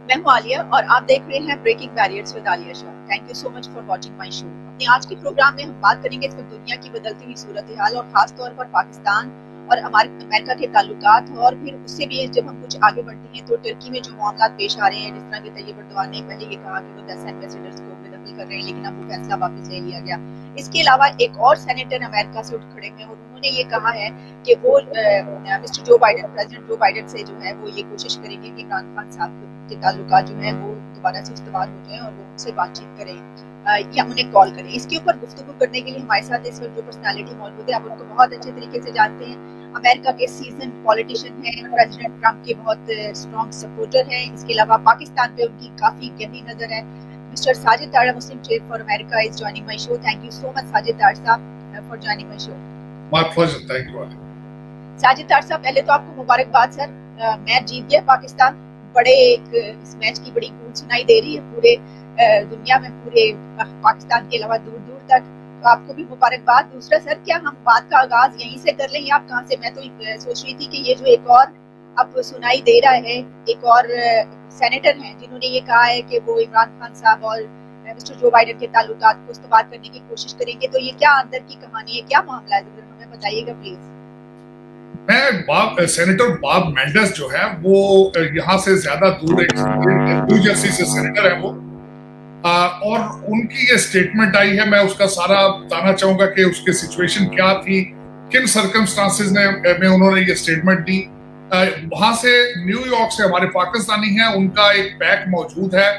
मैं हूं आलिया और आप देख रहे हैं breaking barriers with Alia Shah. Thank you so much for watching my show. अपने आज के प्रोग्राम में हम बात करेंगे इस वक्त दुनिया की बदलती हुई सूरत हाल और खास तौर पर पाकिस्तान और अमेरिका के ताल्लुकात, और फिर उससे भी जब हम कुछ आगे बढ़ते हैं तो टर्की में जो मामला पेश आ रहे हैं, जिस तरह के तैयब एर्दोगान ने पहले ये कहा कि वो 10 एम्बेसडर्स को बेदखल कर रहे हैं, लेकिन अब वो फैसला वापस ले लिया गया। इसके अलावा एक और सेनेटर अमेरिका से उठ खड़े हैं और उन्होंने ये कहा है कि वो mister Joe Biden, president Joe Biden से जो है वो ये कोशिश करेंगे कि इमरान खान साहब के ताल्लुकात जो है वो दोबारा से इस्तेमाल हो जाए और वो उनसे बातचीत करें या उन्हें कॉल करें। इसके ऊपर गुफ्तगू करने के लिए हमारे साथ इस वक्त जो पर्सनालिटी मौजूद है, आप उनको बहुत अच्छे तरीके से जानते हैं। अमेरिका के सीजन पॉलिटिशियन हैं, प्रेसिडेंट ट्रंप के बहुत स्ट्रॉन्ग सपोर्टर हैं। इसके अलावा पाकिस्तान पे उनकी काफी गहरी नजर है। Mister Sajid Tara, Muslim chief for America, is joining my show. Thank you so much Sajid Tara साहब for joining my show. My pleasure, thank you. Sajid Tara साहब, पहले तो आपको मुबारकबाद सर, मैच जीत गया पाकिस्तान। बड़े इस मैच की बड़ी गूंज सुनाई दे रही है पूरे दुनिया में, पूरे पाकिस्तान के अलावा दूर दूर तक, तो आपको भी मुबारकबाद। दूसरा सर, क्या हम बात का आगाज यहीं से कर लें, आप कहाँ से? मैं तो सोच रही थी कि ये जो एक और अब सुनाई दे रहा है, एक और सेनेटर हैं जिन्होंने ये कहा है कि वो इमरान खान साहब और मिस्टर जो बाइडेन के ताल्लुकात को इस्तेमाल करने की कोशिश करेंगे, तो ये क्या अंदर की कहानी है, क्या मामला है, हमें बताइएगा प्लीज। सेनेटर बॉब मेंडेस जो है वो यहाँ से ज्यादा दूर एक न्यू जर्सी से सेनेटर है वो, और उनकी ये स्टेटमेंट आई है। मैं उसका सारा बताना चाहूंगा कि उसकी सिचुएशन क्या थी, किन सर्कमस्टांसेस में उन्होंने ये स्टेटमेंट दी। वहां से न्यूयॉर्क से हमारे पाकिस्तानी हैं, उनका एक पैक मौजूद है,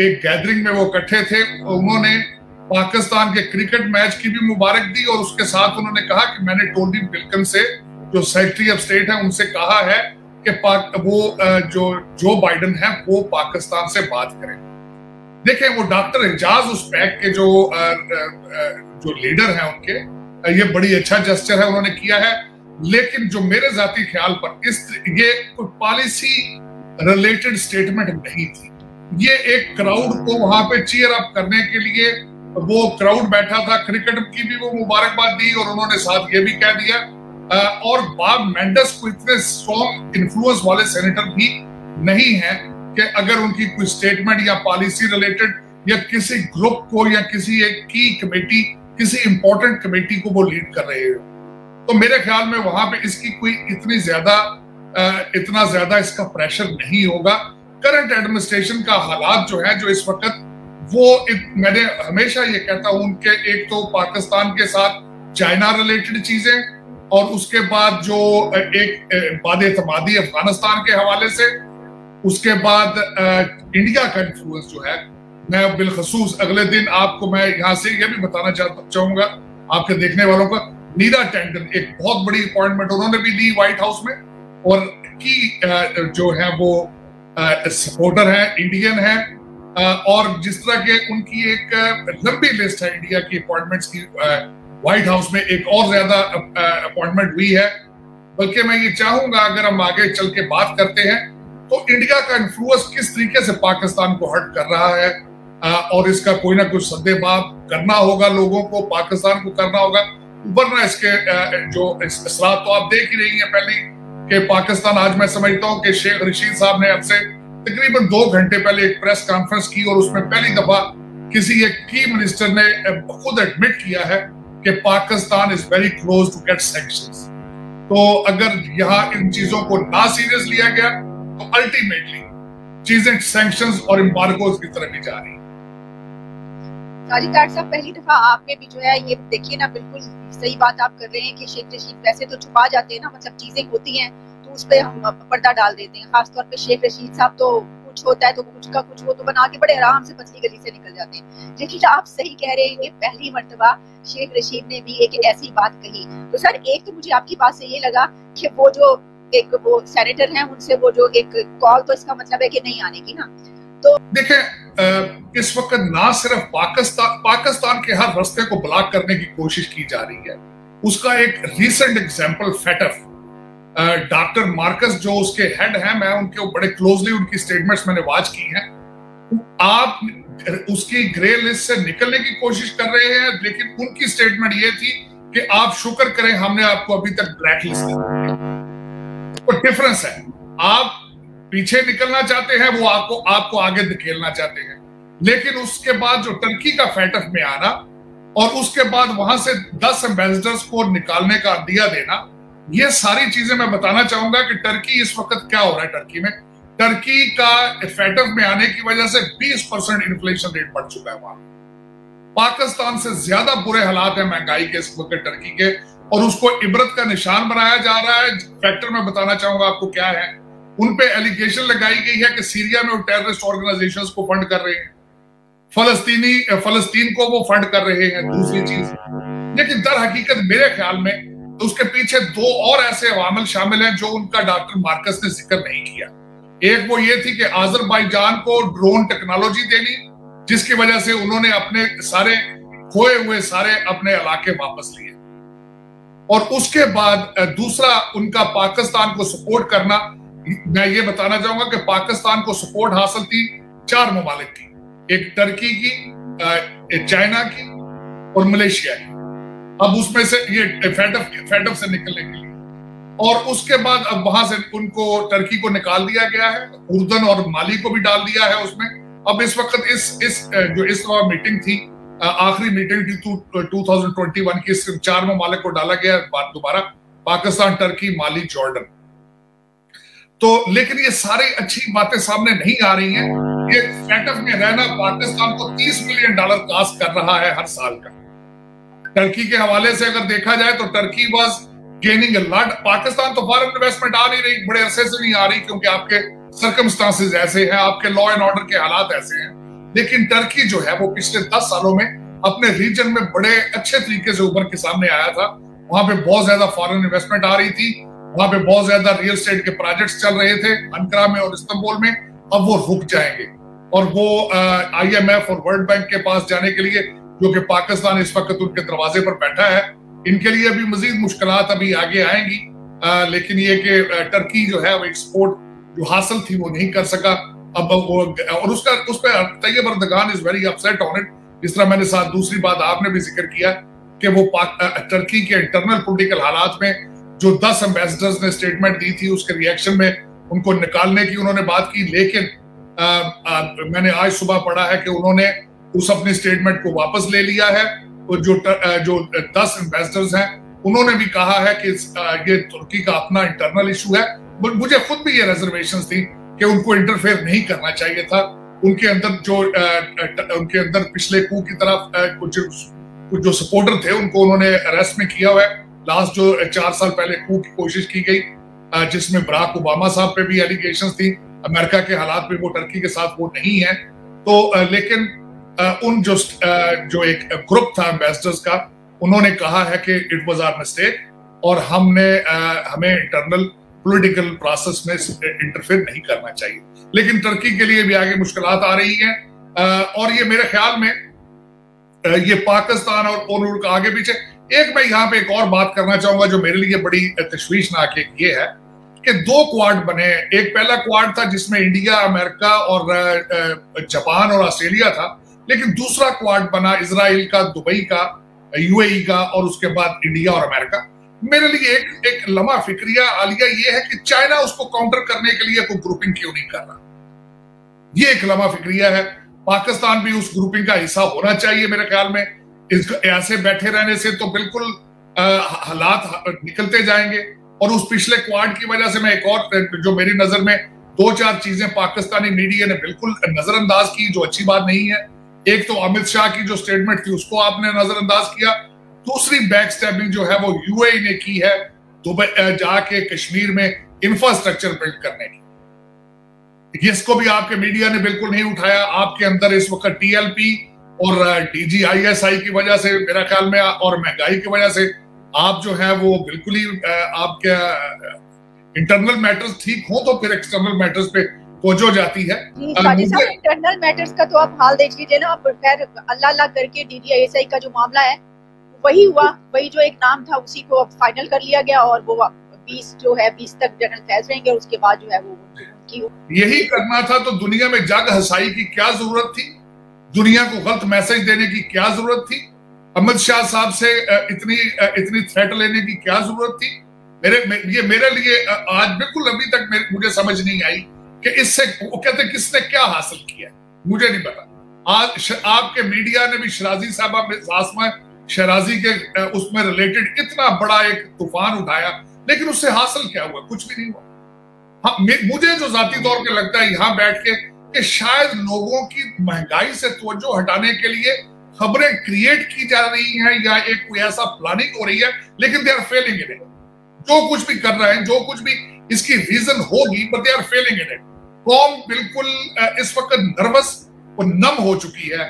एक गैदरिंग में वो इकट्ठे थे। उन्होंने पाकिस्तान के क्रिकेट मैच की भी मुबारक दी और उसके साथ उन्होंने कहा कि मैंने टोनी बिल्किन से, जो सेक्रेटरी ऑफ स्टेट है, उनसे कहा है कि जो बाइडेन है वो पाकिस्तान से बात करें। देखें, वो डॉक्टर एजाज उस पैक के जो लीडर हैं उनके, ये बड़ी अच्छा जेस्चर है उन्होंने किया है, लेकिन जो मेरे जाती ख्याल पर ये कोई पॉलिसी रिलेटेड स्टेटमेंट नहीं थी। ये एक क्राउड को वहां पे चीयर अप करने के लिए वो क्राउड बैठा था, क्रिकेट की भी वो मुबारकबाद दी और उन्होंने साथ ये भी कह दिया। और बॉब मेंडेस को इतने स्ट्रॉन्ग इन्फ्लुएंस वाले सेनेटर भी नहीं है कि अगर उनकी कोई स्टेटमेंट या पॉलिसी रिलेटेड या किसी ग्रुप को या किसी एक की कमेटी, किसी इंपॉर्टेंट कमेटी को वो लीड कर रहे हो, तो मेरे ख्याल में वहां पे इसकी कोई इतना ज्यादा इसका प्रेशर नहीं होगा। करंट एडमिनिस्ट्रेशन का हालात जो है, जो इस वक्त मैंने हमेशा ये कहता हूं, उनके एक तो पाकिस्तान के साथ चाइना रिलेटेड चीजें, और उसके बाद जो एक बाद-ए-तमादी अफगानिस्तान के हवाले से, उसके बाद इंडिया का इन्फ्लुएंस जो है। मैं बिलखसूस अगले दिन आपको मैं यहाँ से ये भी बताना चाहूंगा आपके देखने वालों का, नीरा टेंडन एक बहुत बड़ी अपॉइंटमेंट उन्होंने भी ली व्हाइट हाउस में, और की जो है वो सपोर्टर है, इंडियन है, और जिस तरह के उनकी एक लंबी लिस्ट है इंडिया की अपॉइंटमेंट्स की, व्हाइट हाउस में एक और ज्यादा अपॉइंटमेंट हुई है। बल्कि मैं ये चाहूंगा अगर हम आगे चल के बात करते हैं तो इंडिया का इन्फ्लुएंस किस तरीके से पाकिस्तान को हर्ट कर रहा है, और इसका कोई ना कोई सद्देबाब करना होगा लोगों को, पाकिस्तान को करना होगा, वरना इसके जो असरात तो आप देख ही रही हैं पहले कि पाकिस्तान, आज मैं समझता हूं कि शेख रशीद साहब ने अब से तकरीबन 2 घंटे पहले एक प्रेस कॉन्फ्रेंस की और उसमें पहली दफा किसी एक की मिनिस्टर ने खुद एडमिट किया है कि Pakistan is very close to get sanctions. तो अगर यहाँ इन चीजों को ना सीरियस लिया गया तो अल्टीमेटली चीजें सैंक्शंस और एम्बार्गोज की तरफ ही जा रही है। साजिद तारा साहब, पहली दफा आपने भी जो है ये देखिए ना, बिल्कुल सही बात आप कर रहे हैं कि शेख रशीद वैसे तो छुपा जाते हैं ना, मतलब चीजें होती हैं तो उस पर हम पर्दा डाल देते हैं। खासतौर पे शेख रशीद साहब तो कुछ होता है तो कुछ का कुछ वो तो बना के बड़े आराम से पतली गली से निकल जाते हैं। लेकिन आप सही कह रहे हैं कि पहली मर्तबा शेख रशीद ने भी एक ऐसी बात कही। तो सर, एक तो मुझे आपकी बात से ये लगा कि वो जो वो सेनेटर हैं उनसे वो जो एक कॉल, तो इसका मतलब है कि नहीं आने की ना। तो देखें, इस वक्त ना सिर्फ पाकिस्तान के हर रास्ते को ब्लॉक करने की कोशिश की जा रही है। उसका एक रीसेंट एग्जांपल फेटफ, डॉक्टर मार्कस जो उसके हेड हैं, मैं उनके बड़े क्लोजली उनकी स्टेटमेंट्स मैंने वॉच की हैं। आप उसकी ग्रे लिस्ट से निकलने की कोशिश कर रहे हैं, लेकिन उनकी स्टेटमेंट ये थी कि आप शुक्र करें हमने आपको अभी तक ब्लैक लिस्ट नहीं किया। तो डिफरेंस है, आप पीछे निकलना चाहते हैं, वो आपको आगे धकेलना चाहते हैं। लेकिन उसके बाद जो टर्की का फैटफ में आना और उसके बाद वहां से 10 एम्बेसडर्स को निकालने का दिया देना, ये सारी चीजें मैं बताना चाहूंगा कि टर्की इस वक्त क्या हो रहा है। टर्की में, टर्की का फैटफ में आने की वजह से 20% इन्फ्लेशन रेट बढ़ चुका है वहां। पाकिस्तान से ज्यादा बुरे हालात है महंगाई के इस वक्त टर्की के, और उसको इबरत का निशान बनाया जा रहा है। फैक्टर मैं बताना चाहूंगा आपको क्या है। उन पे एलिगेशन लगाई गई है कि सीरिया में वो टेररिस्ट ऑर्गेनाइजेशंस को फंड कर रहे हैं, फलस्तीन को वो फंड कर रहे हैं, दूसरी चीज। लेकिन दर हकीकत मेरे ख्याल में उसके पीछे 2 और ऐसे अवामिल शामिल हैं जो उनका डॉक्टर मार्कस ने जिक्र नहीं किया। एक वो ये थी कि आजरबाईजान को ड्रोन टेक्नोलॉजी देनी, जिसकी वजह से उन्होंने अपने सारे खोए हुए सारे अपने इलाके वापस लिए। और उसके बाद दूसरा उनका पाकिस्तान को सपोर्ट करना। मैं ये बताना चाहूंगा कि पाकिस्तान को सपोर्ट हासिल थी 4 ममालिक की, एक टर्की की, एक चाइना की और मलेशिया की। अब उसमें से ये फैटफ से निकलने के लिए, और उसके बाद अब वहां से उनको टर्की को निकाल दिया गया है, उर्दन और माली को भी डाल दिया है उसमें। अब इस वक्त इस मीटिंग थी, आखिरी मीटिंग थी 2021 की, 4 ममालिक को डाला गया दोबारा, पाकिस्तान, टर्की, माली, जॉर्डन। तो लेकिन ये सारी अच्छी बातें सामने नहीं आ रही हैं। ये फैटफ में रहना पाकिस्तान को $30 मिलियन कास्ट कर रहा है हर साल का। टर्की के हवाले से अगर देखा जाए तो Turkey was gaining a lot. Pakistan तो फॉरेन इन्वेस्टमेंट आ नहीं रही, बड़े अरसे से नहीं आ रही, क्योंकि आपके सर्कमस्टांसेस ऐसे हैं, आपके लॉ एंड ऑर्डर के हालात ऐसे हैं। लेकिन टर्की जो है वो पिछले 10 सालों में अपने रीजन में बड़े अच्छे तरीके से उभर के सामने आया था। वहां पे बहुत ज्यादा फॉरेन इन्वेस्टमेंट आ रही थी, वहां पे बहुत ज्यादा रियल एस्टेट के प्रोजेक्ट्स चल रहे थे अंकारा में और इस्तांबुल में। अब वो रुक जाएंगे और वो IMF और वर्ल्ड बैंक के पास जाने के लिए, जो कि पाकिस्तान इस वक्त उनके दरवाजे पर बैठा है, इनके लिए भी मजीद मुश्किलात अभी आगे आएंगी। लेकिन ये कि टर्की जो है वो एक्सपोर्ट जो हासिल थी वो नहीं कर सका। अब वो और उस पर Tayyip Erdogan is very upset on it. जिस तरह मैंने साथ दूसरी बात आपने भी जिक्र किया कि वो टर्की के इंटरनल पॉलिटिकल हालात में जो 10 एम्बेसडर्स ने स्टेटमेंट दी थी, उसके रिएक्शन में उनको निकालने की उन्होंने बात की। लेकिन मैंने आज सुबह पढ़ा है कि उन्होंने उस अपनी स्टेटमेंट को वापस ले लिया है। और जो 10 एम्बेसडर्स हैं उन्होंने भी कहा है कि ये तुर्की का अपना इंटरनल इशू है। मुझे खुद भी ये रिजर्वेशंस थी कि उनको इंटरफेयर नहीं करना चाहिए था। उनके अंदर पिछले कू की तरफ कुछ जो सपोर्टर थे उनको उन्होंने अरेस्ट में किया हुआ है। लास्ट जो 4 साल पहले कू की कोशिश की गई, जिसमें बराक ओबामा साहब पे भी एलिगेशंस थी। अमेरिका के हालात में वो टर्की के साथ वो नहीं है। तो लेकिन उन जो एक ग्रुप था एम्बेसडर्स का, उन्होंने कहा है कि इट वाज आवर मिस्टेक और हमें इंटरनल पॉलिटिकल प्रोसेस में इंटरफेयर नहीं करना चाहिए। लेकिन टर्की के लिए भी आगे मुश्किलात आ रही हैं। और ये मेरे ख्याल में ये पाकिस्तान और का आगे पीछे। एक मैं यहाँ पे एक और बात करना चाहूंगा जो मेरे लिए बड़ी तशवीशनाक है, ये है कि 2 क्वाड बने। एक पहला क्वाड था जिसमें इंडिया, अमेरिका और जापान और ऑस्ट्रेलिया था। लेकिन दूसरा क्वाड बना इजराइल का, दुबई का, UAE का और उसके बाद इंडिया और अमेरिका। मेरे लिए एक लम्हा फिक्रिया आलिया ये है कि चाइना उसको काउंटर करने के लिए कोई ग्रुपिंग क्यों नहीं कर रहा। ये एक लम्हा फिक्रिया है। पाकिस्तान भी उस ग्रुपिंग का हिस्सा होना चाहिए मेरे ख्याल में। ऐसे बैठे रहने से तो बिल्कुल हालात निकलते जाएंगे। और उस पिछले क्वाड की वजह से मैं एक और जो मेरी नजर में 2-4 चीजें पाकिस्तानी मीडिया ने बिल्कुल नजरअंदाज की, जो अच्छी बात नहीं है। एक तो अमित शाह की जो स्टेटमेंट थी उसको आपने नजरअंदाज किया। दूसरी बैक स्टैबिंग जो है वो UAE ने की है दुबई जाके कश्मीर में इंफ्रास्ट्रक्चर बिल्ड करने की। इसको भी आपके मीडिया ने बिल्कुल नहीं उठाया। आपके अंदर इस वक्त TLP और DGISI की वजह से मेरा ख्याल में और महंगाई की वजह से आप जो है वो बिल्कुल ही आपके इंटरनल मैटर्स ठीक हो तो फिर एक्सटर्नल मैटर्स पे तवज्जो जाती है। इंटरनल मैटर्स का तो आप हाल देख लीजिए ना। आप खैर अल्लाह करके DGISI का जो मामला है वही हुआ, वही जो एक नाम था उसी को अब फाइनल कर लिया गया और वो 20 तक जनरल फैज रहेंगे और उसके बाद जो है वो उनकी यही करना था। तो दुनिया में जग हसाई की क्या जरूरत थी? दुनिया को गलत मैसेज देने की क्या जरूरत थी? अमित शाह साहब से इतनी थ्रेट लेने की क्या जरूरत थी? मेरे लिए आज बिल्कुल अभी तक मुझे समझ नहीं आई कि इससे वो कहते किसने क्या हासिल किया, मुझे नहीं पता। आज आपके मीडिया ने भी शराजी साहबा आसमा शराजी के उसमें रिलेटेड इतना बड़ा एक तूफान उठाया, लेकिन उससे हासिल क्या हुआ? कुछ भी नहीं हुआ। हाँ, मुझे जो जाती तौर पे लगता है यहाँ बैठ के कि शायद लोगों की महंगाई से तवज्जो हटाने के लिए खबरें क्रिएट की जा रही हैं या एक कोई ऐसा प्लानिंग हो रही है, लेकिन they are failing in it. जो कुछ भी कर रहे हैं, जो कुछ भी इसकी रीजन होगी, but they are failing in it. कौम बिल्कुल इस वक्त नर्वस और नम हो चुकी है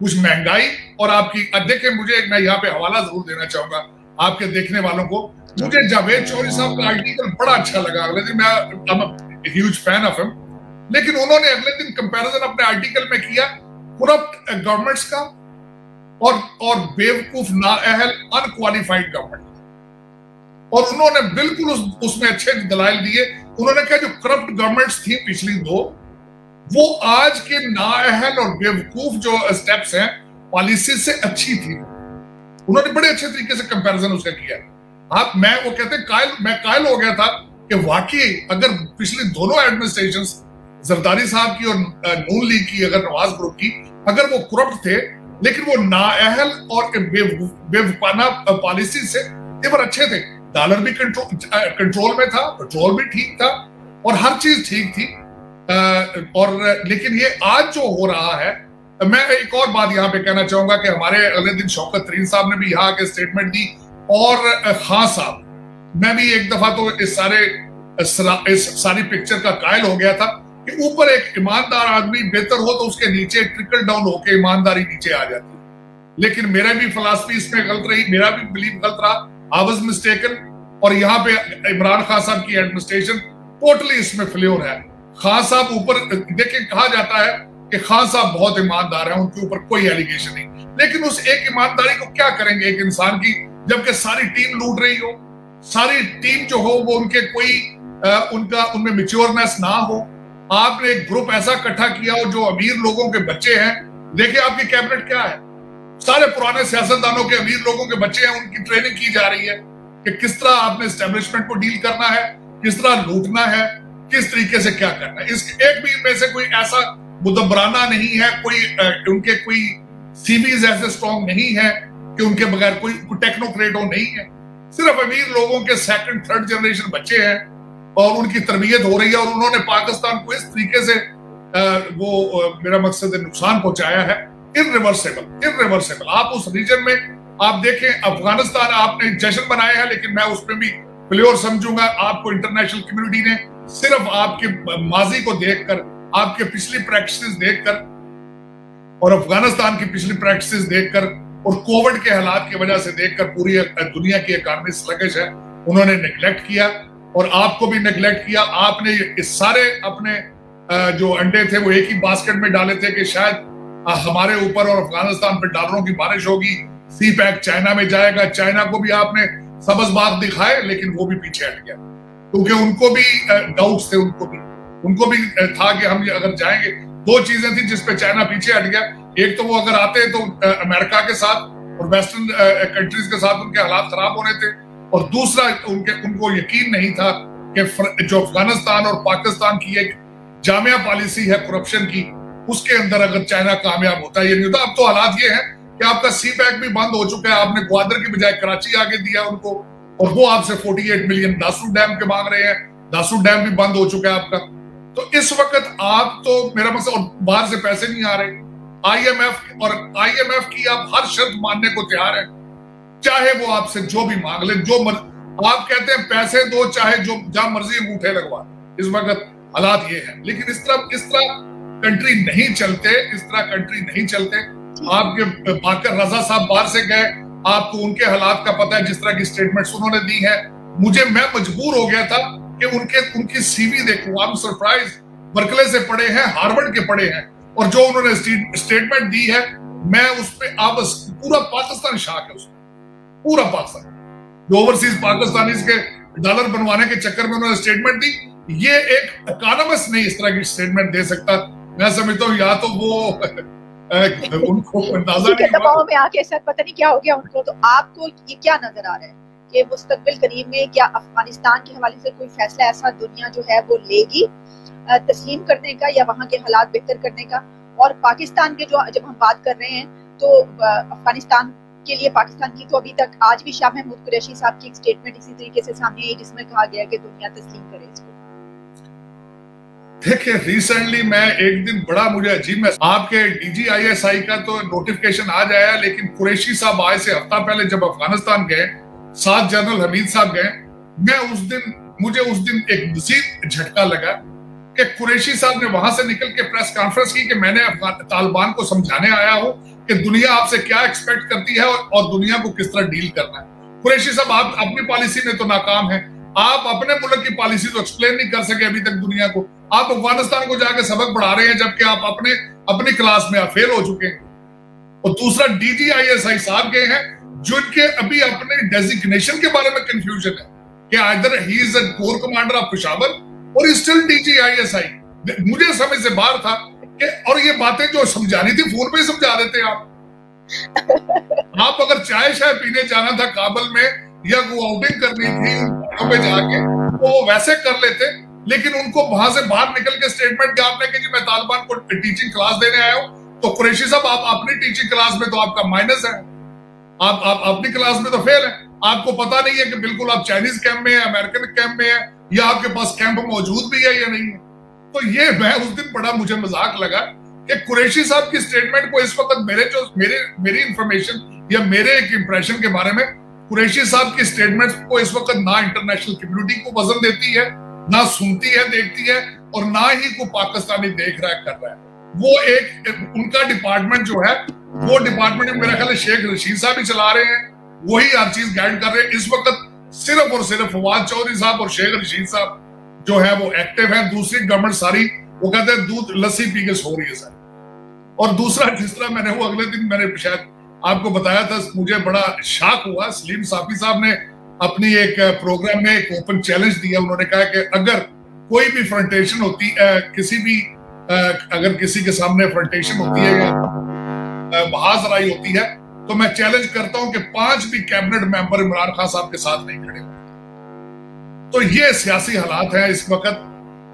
कुछ महंगाई और आपकी। देखें, मुझे मैं यहाँ पे हवाला जरूर देना चाहूंगा आपके देखने वालों को। मुझे जावेद चौधरी साहब का आर्टिकल बड़ा अच्छा लगा अगले दिन, मैं ह्यूज फैन ऑफ हिम, लेकिन उन्होंने अगले दिन कंपैरिजन अपने आर्टिकल में किया करप्ट गवर्नमेंट्स का और बेवकूफ नाअहल अनक्वालिफाइड गवर्नमेंट, और उन्होंने बिल्कुल उसमें अच्छे दलाइल दिए। उन्होंने कहा जो करप्ट गवर्नमेंट्स थी पिछली दो, वो आज के नाअहल और बेवकूफ जो स्टेप्स हैं पॉलिसी से अच्छी थी। उन्होंने बड़े अच्छे तरीके से कंपैरिजन उसका किया। मैं वो कहते हैं मैं कायल हो गया था कि वाकई अगर पिछली दोनों एडमिनिस्ट्रेशंस, जरदारी साहब की और नून लीग की, अगर नवाज ग्रुप की, अगर वो करप्ट थे लेकिन वो नाअहल और बेवकूफाना पॉलिसी से वर अच्छे थे। डॉलर भी कंट्रोल में था, पेट्रोल भी ठीक था और हर चीज ठीक थी। लेकिन ये आज जो हो रहा है, मैं एक और बात यहाँ पे कहना चाहूंगा कि हमारे अगले दिन शौकत तरीन साहब ने भी यहाँ के स्टेटमेंट दी और खान साहब, मैं भी एक दफा तो इस सारी पिक्चर का कायल हो गया था कि ऊपर एक ईमानदार आदमी बेहतर हो तो उसके नीचे ट्रिकल डाउन होके ईमानदारी नीचे आ जाती है। लेकिन मेरा भी फिलॉसफी इसमें गलत रही, मेरा भी बिलीव गलत रहा, आई वाज मिस्टेकन। और यहाँ पे इमरान खान साहब की एडमिनिस्ट्रेशन टोटली इसमें फेल्योर है। खान साहब ऊपर देखिए, कहा जाता है कि खान साहब बहुत ईमानदार हैं, उनके ऊपर कोई एलिगेशन नहीं, लेकिन उस एक ईमानदारी को क्या करेंगे एक इंसान की, जबकि सारी टीम लूट रही हो, सारी टीम जो हो वो उनके कोई उनमें मैच्योरनेस ना हो। आपने एक ग्रुप ऐसा इकट्ठा किया हो जो अमीर लोगों के बच्चे हैं। देखिए आपकी कैबिनेट क्या है, सारे पुराने सियासतदानों के अमीर लोगों के बच्चे हैं, उनकी ट्रेनिंग की जा रही है कि किस तरह आपने एस्टेब्लिशमेंट को डील करना है, किस तरह लूटना है, किस तरीके से क्या करना है। इस एक भी में से कोई ऐसा मुदब्बराना नहीं है, उनके कोई सीवीज ऐसे स्ट्रॉन्ग नहीं है कि उनके बगैर कोई टेक्नोक्रेट हो नहीं है। सिर्फ अमीर लोगों के सेकंड थर्ड जनरेशन बच्चे हैं और उनकी तरबियत हो रही है, और उन्होंने पाकिस्तान को इस तरीके से मेरा मकसद है नुकसान पहुंचाया है, इररिवर्सिबल। आप उस रीजन में आप देखें, अफगानिस्तान आपने जश्न बनाए हैं, लेकिन मैं उसमें भी फेल्योर समझूंगा। आपको इंटरनेशनल कम्युनिटी ने सिर्फ आपके माजी को देखकर, आपके पिछली प्रैक्टिसेस देखकर और अफगानिस्तान की पिछली प्रैक्टिसेस देखकर और कोविड के हालात की वजह से देखकर पूरी दुनिया की इकॉनमी स्लगिश है, उन्होंने नेग्लेक्ट किया और आपको भी नेग्लेक्ट किया। आपने इस सारे अपने जो अंडे थे वो एक ही बास्केट में डाले थे कि शायद हमारे ऊपर और अफगानिस्तान पर डॉलरों की बारिश होगी, सी पैक चाइना में जाएगा। चाइना को भी आपने सबज बाग दिखाए, लेकिन वो भी पीछे हट गया क्योंकि उनको भी डाउट्स थे, उनको भी था कि हम अगर जाएंगे। दो चीजें थी जिसपे चाइना पीछे हट गया, एक तो वो अगर आते तो अमेरिका के साथ और वेस्टर्न कंट्रीज के साथ उनके हालात खराब होने थे, और दूसरा उनको यकीन नहीं था कि जो अफगानिस्तान और पाकिस्तान की एक जामिया पॉलिसी है करप्शन की, उसके अंदर अगर चाइना कामयाब होता है, ये नहीं होता। अब तो हालात ये है कि आपका सी पैक भी बंद हो चुका है, आपने ग्वादर की बजाय कराची आगे दिया उनको, और वो आपसे 48 मिलियन दासू डैम के मांग रहे हैं। दासू डैम भी बंद हो चुका है आपका। तो इस वक्त आप तो मेरा मकसद, और बाहर से पैसे नहीं आ रहे, आईएमएफ की आप हर शर्त मानने को तैयार है, चाहे वो आपसे जो भी मांग ले, आप कहते हैं पैसे दो, चाहे जो जहां मर्जी अंगूठे लगवा। इस वक्त हालात ये है, लेकिन इस तरह कंट्री नहीं चलते। आपके बाकर रजा साहब बाहर से गए, आपको उनके हालात का पता है, जिस तरह की स्टेटमेंट्स उन्होंने दी है। मैं मजबूर हो गया था कि उनकी सीवी देखूं। आप सरप्राइज, बर्कले से पढ़े हैं, हार्वर्ड के पढ़े हैं, और जो उन्होंने स्टेटमेंट दी है, मैं उस पर आप पूरा पाकिस्तान शाक है, उसमें पूरा पाकिस्तान। जो ओवरसीज पाकिस्तानीज के डॉलर बनवाने के चक्कर में उन्होंने स्टेटमेंट दी, ये एक इकोनॉमिस्ट नहीं इस तरह की स्टेटमेंट दे सकता। मैं समझता हूँ या तो वो उनको अंदाजा नहीं दबाव में आके सर पता नहीं क्या हो गया उनको। तो आपको ये क्या नजर आ रहा है कि मुस्तकबिल करीब में क्या अफगानिस्तान के हवाले से कोई फैसला ऐसा दुनिया जो है वो लेगी तस्लीम करने का या वहाँ के हालात बेहतर करने का? और पाकिस्तान के जो जब हम बात कर रहे हैं तो अफगानिस्तान के लिए पाकिस्तान की तो अभी तक आज भी शाह महमूद कुरैशी साहब की एक स्टेटमेंट इसी तरीके से सामने आई जिसमें कहा गया कि दुनिया तस्लीम करे इसको। देखिए, रिसेंटली मैं एक दिन बड़ा मुझे अजीब में आपके DGISI का तो नोटिफिकेशन आ जाया, लेकिन कुरैशी साहब आज से हफ्ता पहले जब अफगानिस्तान गए, साथ जनरल हमीद साहब गए, मुझे उस दिन एक मजीद झटका लगा कि कुरैशी साहब ने वहां से निकल के प्रेस कॉन्फ्रेंस की कि मैंने तालिबान को समझाने आया हूं कि दुनिया आपसे क्या एक्सपेक्ट करती है और दुनिया को किस तरह डील करना है। कुरैशी साहब, आप अपनी पॉलिसी में तो नाकाम है, आप अपने मुल्क की पॉलिसी तो एक्सप्लेन नहीं कर सके अभी तक दुनिया को। आप अफगानिस्तान को जाके सबक पढ़ा रहे हैं जबकि आप अपनी क्लास में आप फेल हो चुके हैं। और दूसरा, DGISI साहब गए हैं जिनके अभी अपने डेजिग्नेशन के बारे में कंफ्यूजन है कि either he is a core commander of Peshawar और स्टिल DGISI। मुझे समझ से बाहर था कि और ये बातें जो समझानी थी फोन पे समझा देते आप अगर चाय शाय पीने जाना था काबुल में या वो आउटिंग करनी थी उन पे जाके वो वैसे कर लेते, लेकिन उनको वहां से बाहर निकल के स्टेटमेंट दिया आपने कि जी मैं तालिबान को टीचिंग क्लास देने आया हूं। तो कुरैशी साहब, आप अपनी टीचिंग क्लास में तो आपका माइनस है, आप अपनी क्लास में तो फेल है। आपको पता नहीं है कि बिल्कुल आप चाइनीज कैंप में है, अमेरिकन कैंप में है, या आपके पास कैंप मौजूद भी है या नहीं है। तो ये मैं उस दिन बड़ा मुझे मजाक लगा कि कुरैशी साहब की स्टेटमेंट को इस वक्त मेरी इंफॉर्मेशन या मेरे एक इंप्रेशन के बारे में, कुरैशी साहब की स्टेटमेंट को इस वक्त ना इंटरनेशनल कम्युनिटी को वजन देती है, ना सुनती है, देखती है, और ना ही कोई पाकिस्तानी देख रहा है, कर रहा है। वो एक उनका डिपार्टमेंट जो है, वो डिपार्टमेंट मेरा ख्याल है शेख रशीद साहब ही चला रहे हैं, वही हर चीज गाइड कर रहे हैं। इस वक्त सिर्फ और सिर्फ फवाद चौधरी साहब और शेख रशीद साहब जो है वो एक्टिव है। दूसरी गवर्नमेंट सारी वो कहते हैं दूध लस्सी पी के सो रही है सारी। और दूसरा, जिस तरह मैंने वो अगले दिन मैंने शायद आपको बताया था, मुझे बड़ा शॉक हुआ, सलीम साफी साहब ने अपनी एक प्रोग्राम में एक ओपन चैलेंज दिया। उन्होंने कहा कि अगर कोई भी फ्रंटेशन होती अगर किसी के सामने फ्रंटेशन होती है या बहाजराई होती है, तो मैं चैलेंज करता हूं कि 5 भी कैबिनेट मेंबर इमरान खान साहब के साथ नहीं खड़े। तो ये सियासी हालात हैं इस वक्त।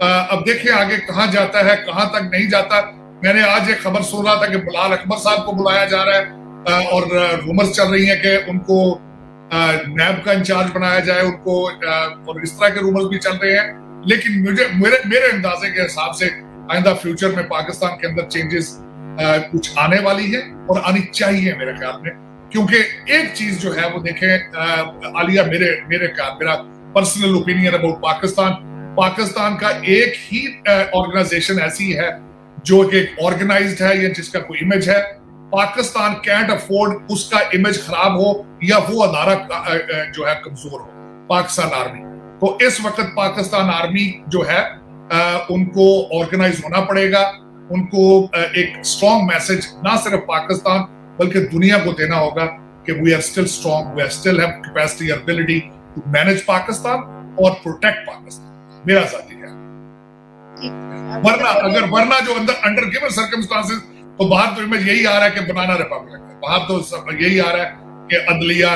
अब देखिए आगे कहां जाता है, कहां तक नहीं जाता। मैंने आज एक खबर सुन रहा था कि बिलाल अकबर साहब को बुलाया जा रहा है और रूमर्स चल रही हैं कि उनको नैब का इंचार्ज बनाया जाए उनको, और इस तरह के रूमर्स भी चल रहे हैं। लेकिन मेरे अंदाजे के हिसाब से आइंदा फ्यूचर में पाकिस्तान के अंदर चेंजेस कुछ आने वाली है और आनी चाहिए मेरे ख्याल में। क्योंकि एक चीज जो है वो देखें आलिया, मेरा पर्सनल ओपिनियन अबाउट पाकिस्तान का एक ही ऑर्गेनाइजेशन ऐसी है जो कि ऑर्गेनाइज्ड है या जिसका कोई इमेज है। पाकिस्तान कैंट अफोर्ड उसका इमेज खराब हो या वो अदारा जो है कमजोर हो, पाकिस्तान आर्मी। तो इस वक्त पाकिस्तान आर्मी जो है उनको ऑर्गेनाइज होना पड़ेगा, उनको एक स्ट्रॉन्ग मैसेज ना सिर्फ पाकिस्तान बल्कि दुनिया को देना होगा कि we are still strong, we are still have capacity और एबिलिटी टू मैनेज पाकिस्तान और प्रोटेक्ट पाकिस्तान। मेरा साथी है। वरना जो अंडर गिवन सर्कमस्टांसेस, तो बाहर तो इमेज यही आ रहा है कि बनाना रिपब्लिक है, बाहर तो यही आ रहा है कि अदलिया,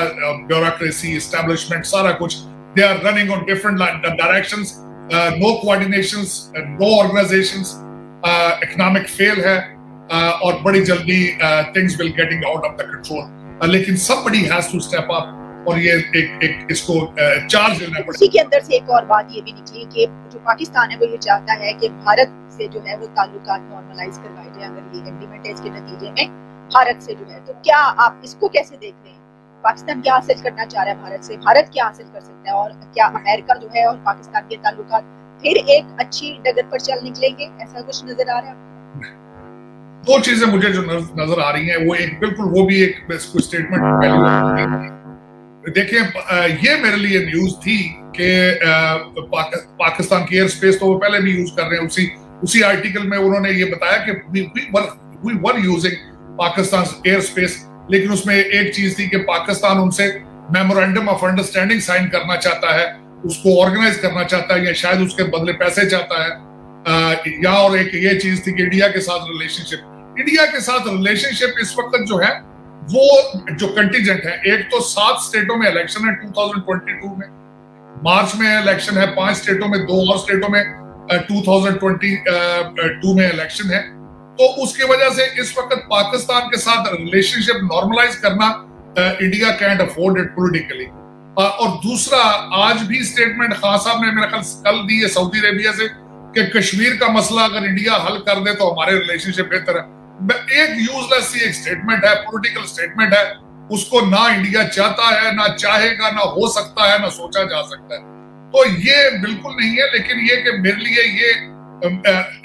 ब्यूरोक्रेसी, एस्टेब्लिशमेंट, सारा कुछ they are running on different directions, no coordinations, no organisations, economic fail है और बड़ी जल्दी things will getting out of the control. लेकिन somebody has to step up और ये एक इसको चार्ज लेना पड़ेगा। इसी के अंदर से एक और बात ये भी निकली कि जो पाकिस्तान है वो ये चाहता है कि भारत से जो है वो ताल्लुकात नॉर्मलाइज करवाए जाए अगर ये एग्रीमेंट है इसके नतीजे में भारत से जो है। तो क्या आप इसको कैसे देख रहे हैं? पाकिस्तान क्या हासिल करना चाह रहा है भारत से, भारत क्या हासिल कर सकता है, और क्या अमेरिका जो है और पाकिस्तान के ताल्लुकात फिर एक अच्छी डगर पर चल निकलेंगे? ऐसा कुछ नजर आ रहा है? दो चीजें मुझे जो नजर आ रही हैं वो एक बिल्कुल वो भी एक स्टेटमेंट। देखिए ये मेरे लिए न्यूज थी कि पाकिस्तान की एयर स्पेस तो वो पहले भी यूज कर रहे हैं। उसी आर्टिकल में उन्होंने ये बताया कि we were using Pakistan air space, लेकिन उसमें एक चीज थी कि पाकिस्तान उनसे मेमोरेंडम ऑफ अंडरस्टैंडिंग साइन करना चाहता है, उसको ऑर्गेनाइज करना चाहता है या शायद उसके बदले पैसे चाहता है। या और एक ये चीज थी कि इंडिया के साथ रिलेशनशिप इस वक्त जो है वो जो कंटीजेंट है, एक तो 7 स्टेटों में इलेक्शन है 2022 में, मार्च में इलेक्शन है 5 स्टेटों में, 2 और स्टेटों में 2022 में इलेक्शन है, तो उसकी वजह से इस वक्त पाकिस्तान के साथ रिलेशनशिप नॉर्मलाइज करना India can't afford it politically. और दूसरा, आज भी स्टेटमेंट खान साहब ने मेरा ख्याल कल दी है सऊदी अरेबिया से कि कश्मीर का मसला अगर इंडिया हल कर दे तो हमारे रिलेशनशिप बेहतर है। एक यूजलेस सी एक स्टेटमेंट है, पॉलिटिकल स्टेटमेंट है, उसको ना इंडिया चाहता है, ना चाहेगा, ना हो सकता है, ना सोचा जा सकता है। तो ये बिल्कुल नहीं है, लेकिन ये कि मेरे लिए ये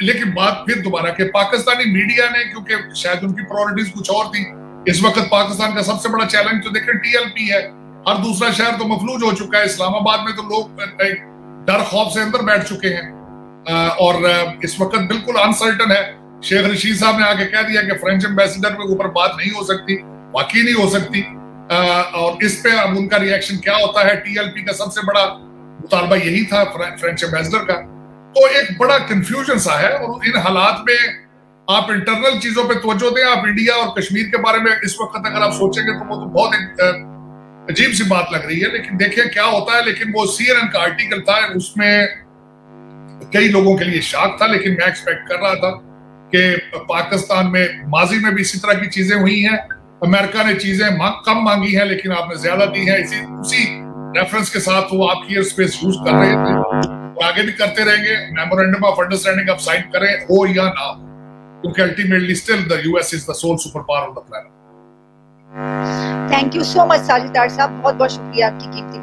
लेकिन बात फिर दोबारा कि पाकिस्तानी मीडिया ने, क्योंकि शायद उनकी प्रायोरिटीज कुछ और थी, इस वक्त पाकिस्तान का सबसे बड़ा चैलेंज तो देखें टीएलपी है। हर दूसरा शहर तो मफलूज हो चुका है, इस्लामाबाद में तो लोग डर खौफ से अंदर बैठ चुके हैं और इस वक्त बिल्कुल अनसर्टन है। शेख रशीद साहब ने आके कह दिया कि फ्रेंच एम्बेसडर के ऊपर बात नहीं हो सकती, वाकई नहीं हो सकती। और इस पे अब उनका रिएक्शन क्या होता है? टीएलपी का सबसे बड़ा मुतालबा यही था फ्रेंच एम्बेसडर का। तो एक बड़ा कंफ्यूजन सा है और इन हालात में आप इंटरनल चीजों पे तवज्जो दें। आप इंडिया और कश्मीर के बारे में इस वक्त अगर आप सोचेंगे तो वो तो बहुत एक अजीब सी बात लग रही है, लेकिन देखिए क्या होता है। लेकिन वो CNN का आर्टिकल था, उसमें कई लोगों के लिए शॉक था, लेकिन मैं एक्सपेक्ट कर रहा था कि पाकिस्तान में माजी में भी इसी तरह की चीजें हुई हैं। अमेरिका ने चीजें कम मांगी हैं, लेकिन आपने ज्यादा दी है। उसी रेफरेंस के साथ वो आपकी एयर स्पेस यूज कर रहे थे और आगे भी करते रहेंगे। मेमोरेंडम ऑफ अंडरस्टैंडिंग आप साइन करें हो या ना, क्योंकि ultimately still the US is the sole super power of the planet. Thank you so much Sajid Dar साहब, बहुत बहुत शुक्रिया आपकी कीमती